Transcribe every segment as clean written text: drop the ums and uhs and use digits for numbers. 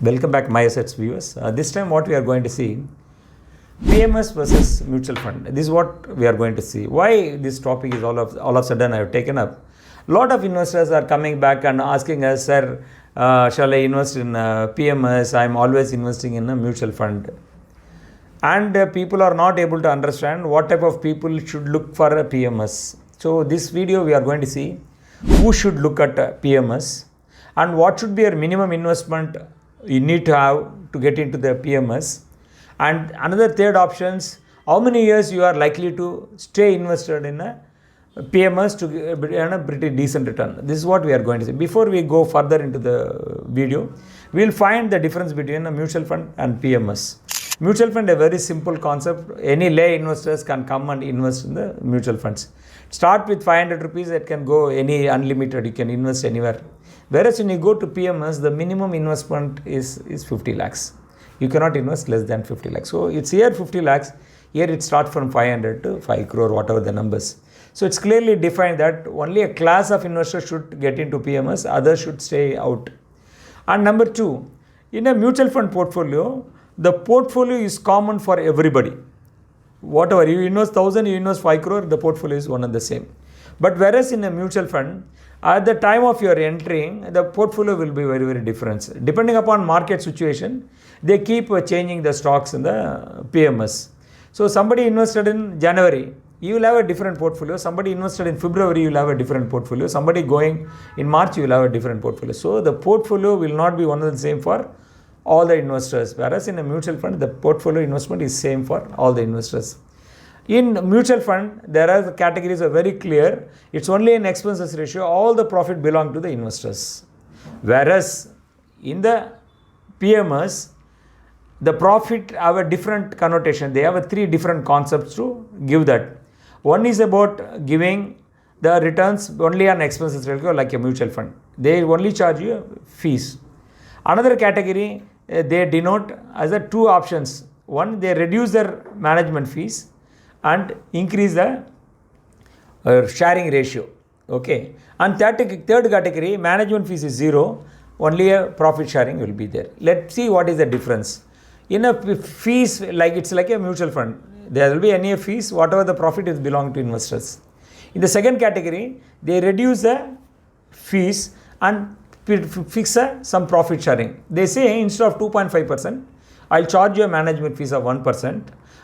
Welcome back, my assets viewers. This time what we are going to see, PMS versus mutual fund. This is what we are going to see. Why this topic is all of a sudden I have taken up. Lot of investors are coming back and asking us, sir, shall I invest in PMS? I am always investing in a mutual fund. And people are not able to understand what type of people should look for a PMS. So this video we are going to see who should look at PMS and what should be your minimum investment you need to have to get into the PMS. And another third options, how many years you are likely to stay invested in a PMS to earn a pretty decent return. This is what we are going to see. Before we go further into the video, we will find the difference between a mutual fund and PMS. Mutual fund is a very simple concept. Any lay investors can come and invest in the mutual funds. Start with 500 rupees, it can go any unlimited, you can invest anywhere. Whereas when you go to PMS, the minimum investment is 50 lakhs. You cannot invest less than 50 lakhs. So it's here 50 lakhs, here it starts from 500 to 5 crore, whatever the numbers. So it's clearly defined that only a class of investors should get into PMS, others should stay out. And number two, in a mutual fund portfolio, the portfolio is common for everybody. Whatever, you invest 1000, you invest 5 crore, the portfolio is one and the same. But whereas in a mutual fund, at the time of your entering, the portfolio will be very, very different. Depending upon market situation, they keep changing the stocks in the PMS. So somebody invested in January, you will have a different portfolio. Somebody invested in February, you will have a different portfolio. Somebody going in March, you will have a different portfolio. So the portfolio will not be one and the same for all the investors. Whereas in a mutual fund, the portfolio investment is same for all the investors. In mutual fund, there are the categories are very clear. It's only an expenses ratio. All the profit belong to the investors. Whereas in the PMS, the profit have a different connotation. They have three different concepts to give that. One is about giving the returns only on expenses ratio like a mutual fund. They only charge you fees. Another category, they denote as a two options. One, they reduce their management fees and increase the sharing ratio. Okay. And third category, management fees is zero, only a profit sharing will be there. Let's see what is the difference. In a fees, like it's like a mutual fund, there will be any fees, whatever the profit is belong to investors. In the second category, they reduce the fees and fix some profit sharing. They say instead of 2.5%, I'll charge you a management fees of 1%,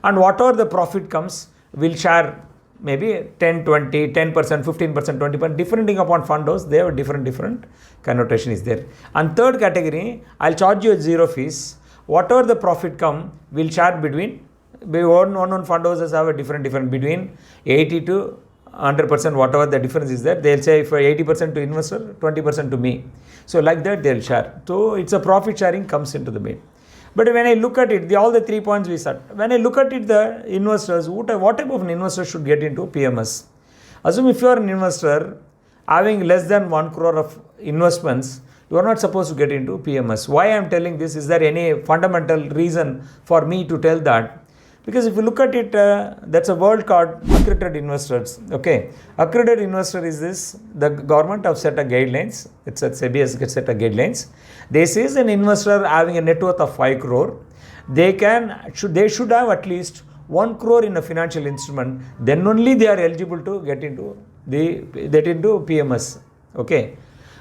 and whatever the profit comes, we'll share maybe 10, 20, 10%, 15%, 20%, depending upon fund house, they have different connotation is there. And third category, I'll charge you zero fees. Whatever the profit come, we'll share between, one fund houses have a different between 80 to 100%, whatever the difference is there. They'll say for 80% to investor, 20% to me. So like that they'll share. So it's a profit sharing comes into the main. But when I look at it, all the 3 points we said, when I look at it, the investors, what type of an investor should get into PMS? Assume if you are an investor having less than 1 crore of investments, you are not supposed to get into PMS. Why I am telling this? Is there any fundamental reason for me to tell that? Because if you look at it, that's a word called accredited investors. Okay, accredited investor is this, the government have set a guidelines. It's at SEBI has set a guidelines. They say an investor having a net worth of 5 crore, they should have at least 1 crore in a financial instrument. Then only they are eligible to get into PMS. Okay.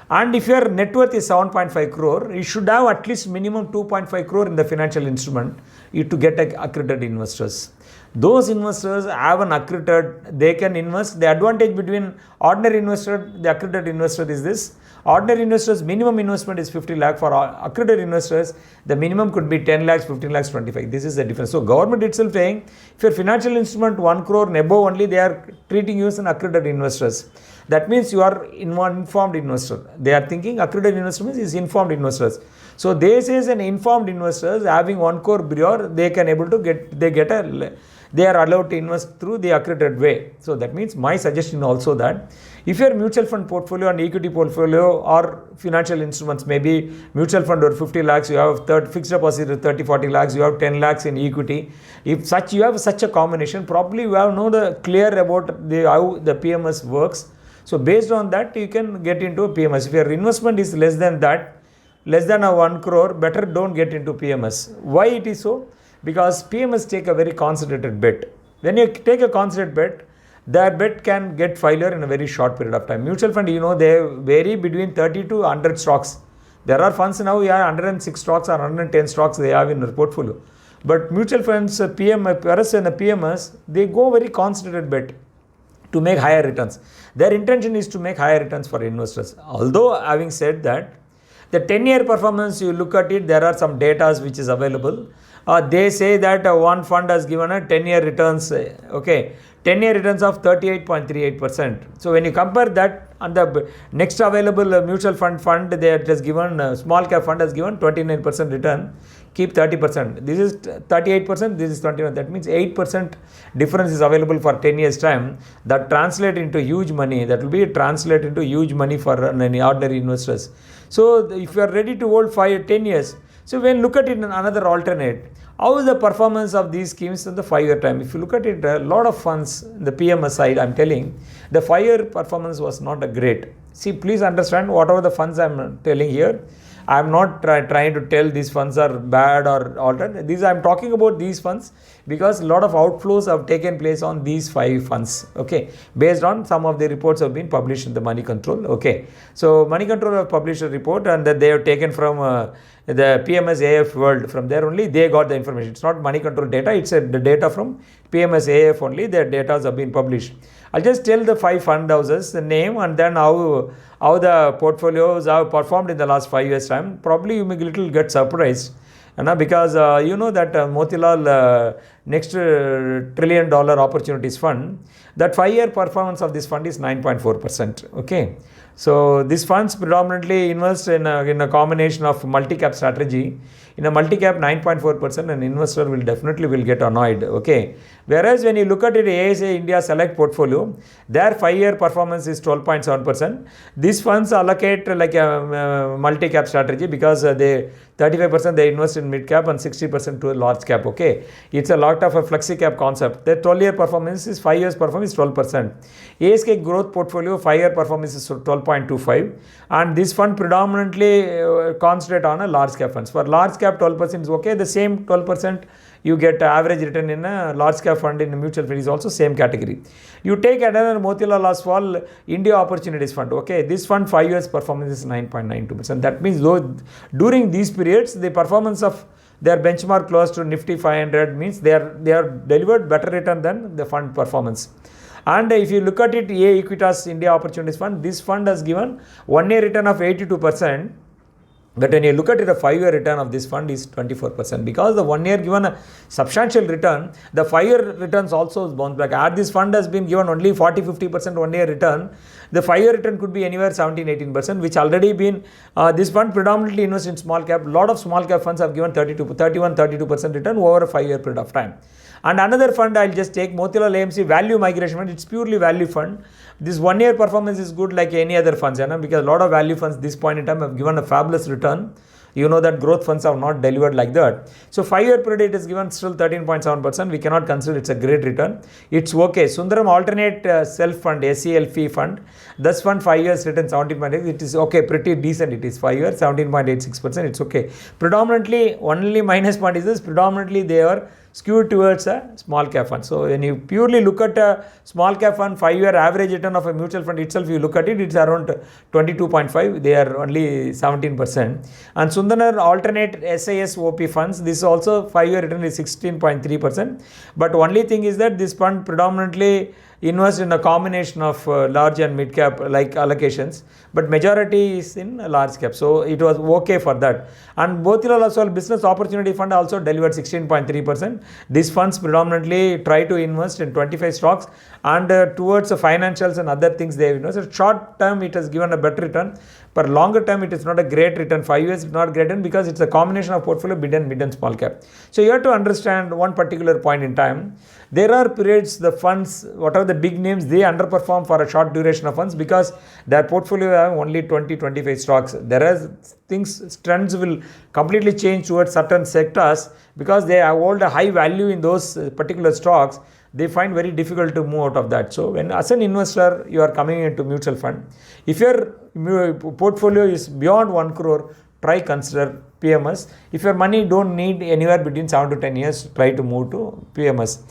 And if your net worth is 7.5 crore, you should have at least minimum 2.5 crore in the financial instrument to get accredited investors. Those investors have an accredited, they can invest. The advantage between ordinary investor, the accredited investor is this. Ordinary investors, minimum investment is 50 lakh. For accredited investors, the minimum could be 10 lakhs, 15 lakhs, 25. This is the difference. So government itself saying, if your financial instrument 1 crore and above only, they are treating you as an accredited investors. That means you are informed investor. They are thinking accredited investment is informed investors. So they say an informed investors having 1 crore prior, they can able to they are allowed to invest through the accredited way. So that means my suggestion also that if your mutual fund portfolio and equity portfolio or financial instruments, maybe mutual fund or 50 lakhs, you have fixed deposit of 30, 40 lakhs, you have 10 lakhs in equity. If you have such a combination, probably you have the clear about how the PMS works. So based on that, you can get into a PMS. If your investment is less than that, less than a 1 crore, better don't get into PMS. Why it is so? Because PMS take a very concentrated bet. When you take a concentrated bet, that bet can get failure in a very short period of time. Mutual fund, they vary between 30 to 100 stocks. There are funds now, 106 stocks or 110 stocks they have in their portfolio. But mutual funds, PMS and the PMS, they go very concentrated bet to make higher returns. Their intention is to make higher returns for investors. Although, having said that, the 10-year performance, you look at it, there are some data which is available. They say that one fund has given a 10-year returns, 10-year returns of 38.38%. So when you compare that and the next available mutual fund, they have just given, small cap fund has given 29% return, keep 30%. This is 38%, this is 21%. That means 8% difference is available for 10 years time. That translate into huge money. That will be translate into huge money for any ordinary investors. So if you are ready to hold 10 years, so when look at it in another alternate, how is the performance of these schemes in the 5-year time? If you look at it, a lot of funds, the PMS side, I'm telling, the 5-year performance was not a great. See, please understand, whatever the funds I'm telling here, I'm not trying to tell these funds are bad or alternate. I'm talking about these funds because a lot of outflows have taken place on these 5 funds, based on some of the reports have been published in the Money Control, So Money Control have published a report and that they have taken from the PMS AF world. From there only they got the information. It's not Money Control data, it's the data from PMS AF only. Their data have been published. I'll just tell the 5 fund houses, the name, and then how the portfolios have performed in the last 5 years time. Probably you may get surprised, because that Motilal next $1 trillion opportunities fund, that 5-year performance of this fund is 9.4%. So these funds predominantly invest in a combination of multi-cap strategy. In a multi-cap 9.4%, an investor will definitely get annoyed. Whereas when you look at it, ASA India Select portfolio, their 5-year performance is 12.7%. These funds allocate like a multi-cap strategy because they 35% they invest in mid-cap and 60% to a large cap. It's a lot of a flexi-cap concept. The 12-year performance is 5 years performance is 12%. ASK growth portfolio 5-year performance is 12.25, and this fund predominantly concentrate on a large cap funds. For large cap 12% is okay. The same 12% you get average return in a large cap fund in a mutual fund is also same category. You take another Motilal Oswal India Opportunities Fund. This fund 5 years performance is 9.92%. That means though during these periods the performance of their benchmark close to Nifty 500 means they are delivered better return than the fund performance. And if you look at it, Equitas India Opportunities Fund, this fund has given 1-year return of 82%. But when you look at it, the 5-year return of this fund is 24%. Because the 1 year given a substantial return, the 5-year returns also is bounced back. As this fund has been given only 40-50% 1-year return, the 5-year return could be anywhere 17-18%, which already been, this fund predominantly invests in small cap. A lot of small cap funds have given 31-32% return over a 5-year period of time. And another fund I'll just take, Motilal AMC Value Migration Fund. It's purely value fund. This 1-year performance is good like any other funds, because a lot of value funds this point in time have given a fabulous return. You know that growth funds have not delivered like that. So 5-year period it is given still 13.7%. We cannot consider it's a great return. It's okay. Sundaram Alternate Self Fund, SELF fund. This fund 5 years return 17.8. It is okay, pretty decent. It is 5 years, 17.86%. It's okay. Predominantly, only minus point is this, predominantly they are skewed towards a small cap fund. So when you purely look at a small cap fund, 5-year average return of a mutual fund itself, you look at it, it's around 22.5. They are only 17%. And Sundaram Alternate SISOP funds, this also 5-year return is 16.3%. But only thing is that this fund predominantly invest in a combination of large and mid cap like allocations, but majority is in large cap. So it was okay for that. And Motilal Oswal Business Opportunity Fund also delivered 16.3%. These funds predominantly try to invest in 25 stocks and towards the financials and other things they have invested. Short term it has given a better return, but longer term it is not a great return. 5 years is not great return because it's a combination of portfolio mid and small cap. So you have to understand one particular point in time. There are periods the funds, whatever the big names, they underperform for a short duration of funds because their portfolio have only 20-25 stocks. Trends will completely change towards certain sectors because they hold a high value in those particular stocks. They find very difficult to move out of that. So when as an investor, you are coming into mutual fund, if your portfolio is beyond 1 crore, try consider PMS. If your money don't need anywhere between 7 to 10 years, try to move to PMS.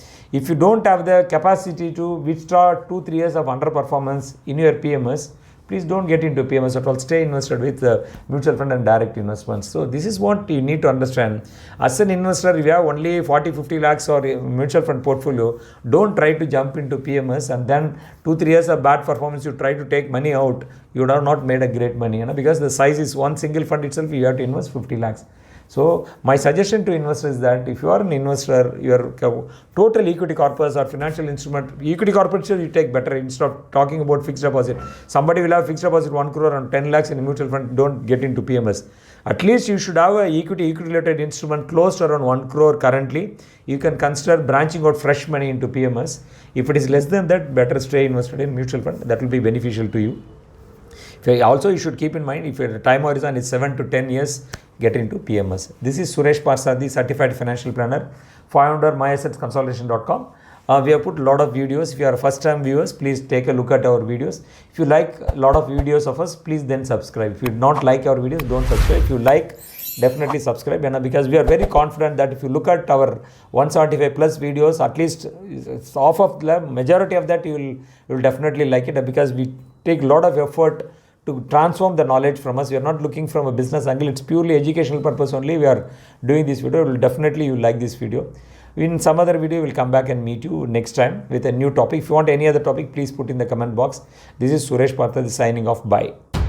If you don't have the capacity to withdraw 2-3 years of underperformance in your PMS, please don't get into PMS at all. Stay invested with mutual fund and direct investments. So this is what you need to understand. As an investor, if you have only 40-50 lakhs or a mutual fund portfolio, don't try to jump into PMS and then 2-3 years of bad performance, you try to take money out, you would have not made a great money, because the size is one single fund itself, you have to invest 50 lakhs. So my suggestion to investors is that if you are an investor, your total equity corpus or financial instrument, equity corpus you take better instead of talking about fixed deposit. Somebody will have fixed deposit 1 crore and 10 lakhs in a mutual fund, don't get into PMS. At least you should have a equity related instrument close to around 1 crore currently. You can consider branching out fresh money into PMS. If it is less than that, better stay invested in mutual fund. That will be beneficial to you. Also, you should keep in mind, if your time horizon is 7 to 10 years, get into PMS. This is Suresh Parthasarathy, Certified Financial Planner, founder myassetsconsolidation.com. We have put a lot of videos. If you are first time viewers, please take a look at our videos. If you like a lot of videos of us, please then subscribe. If you not like our videos, don't subscribe. If you like, definitely subscribe, because we are very confident that if you look at our 175 plus videos, at least half of the majority of that you will definitely like it, because we take a lot of effort to transform the knowledge from us. We are not looking from a business angle. It's purely educational purpose only. We are doing this video. Definitely you like this video. In some other video, we'll come back and meet you next time with a new topic. If you want any other topic, please put in the comment box. This is Suresh Parthasarathy signing off. Bye.